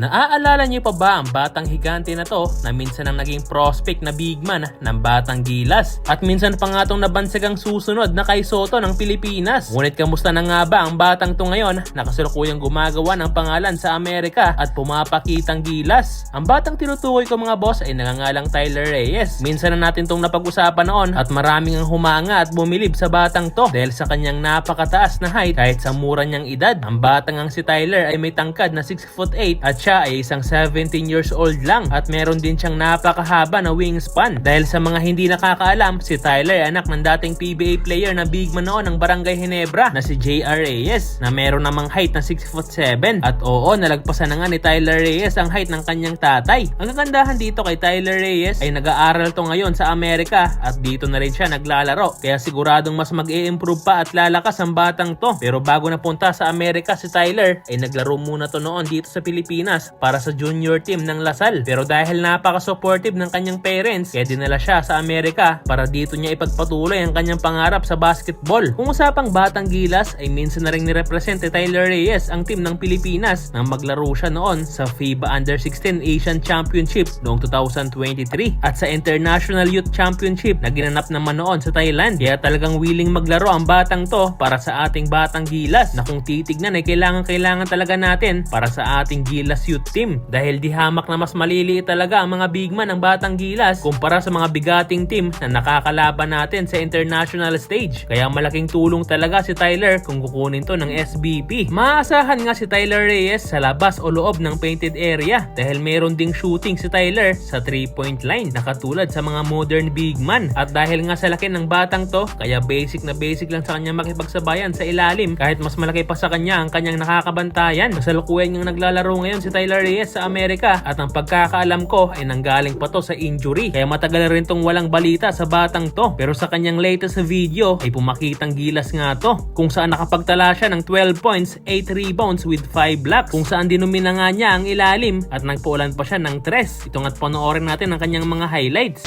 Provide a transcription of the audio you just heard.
Naaalala niyo pa ba ang batang higante na to na minsan ang naging prospect na big man ng Batang Gilas at minsan pa nga tong nabansagang susunod na kay Soto ng Pilipinas? Ngunit kamusta na nga ba ang batang to ngayon na kasalukuyang gumagawa ng pangalan sa Amerika at pumapakitang gilas? Ang batang tinutukoy ko mga boss ay nangangalang Tyler Reyes. Minsan na natin tong napag-usapan noon at maraming ang humanga at bumilib sa batang to dahil sa kanyang napakataas na height kahit sa mura niyang edad. Ang batang ang si Tyler ay may tangkad na 6'8" at siya ay isang 17 years old lang at meron din siyang napakahaba na wingspan. Dahil sa mga hindi nakakaalam, si Tyler ay anak ng dating PBA player na big man noon ng Barangay Ginebra na si J.R. Reyes na meron namang height na 6'7". At oo, nalagpasan na nga ni Tyler Reyes ang height ng kanyang tatay. Ang kagandahan dito kay Tyler Reyes ay nag-aaral to ngayon sa Amerika at dito na rin siya naglalaro. Kaya siguradong mas mag-i-improve pa at lalakas ang batang to. Pero bago napunta sa Amerika si Tyler ay naglaro muna to noon dito sa Pilipinas para sa junior team ng Lasal. Pero dahil napaka-supportive ng kanyang parents, kaya dinala siya sa Amerika para dito niya ipagpatuloy ang kanyang pangarap sa basketball. Kung usapang Batang Gilas ay minsan na rin nirepresent ni Tyler Reyes ang team ng Pilipinas nang maglaro siya noon sa FIBA Under-16 Asian Championship noong 2023 at sa International Youth Championship na ginanap naman noon sa Thailand. Kaya talagang willing maglaro ang batang to para sa ating Batang Gilas na kung titignan ay kailangan talaga natin para sa ating Gilas Youth Team dahil di hamak na mas maliliit talaga ang mga big man ng Batang Gilas kumpara sa mga bigating team na nakakalaban natin sa international stage. Kaya malaking tulong talaga si Tyler kung kukunin to ng SBP. Maasahan nga si Tyler Reyes sa labas o loob ng painted area dahil meron ding shooting si Tyler sa 3-point line na katulad sa mga modern big man. At dahil nga sa laki ng batang to, kaya basic lang sa kanya makipagsabayan sa ilalim kahit mas malaki pa sa kanya ang kanyang nakakabantayan. Kasalukuyan niyang naglalaro ngayon si Tyler Reyes sa Amerika at ang pagkakaalam ko ay nanggaling pa to sa injury. Kaya matagal rin tong walang balita sa batang to. Pero sa kanyang latest video ay pumakitang gilas nga to kung saan nakapagtala siya ng 12 points, 8 rebounds with 5 blocks kung saan dinumina nga niya ang ilalim at nagpaulan pa siya ng 3. Ito nga't panoorin natin ang kanyang mga highlights.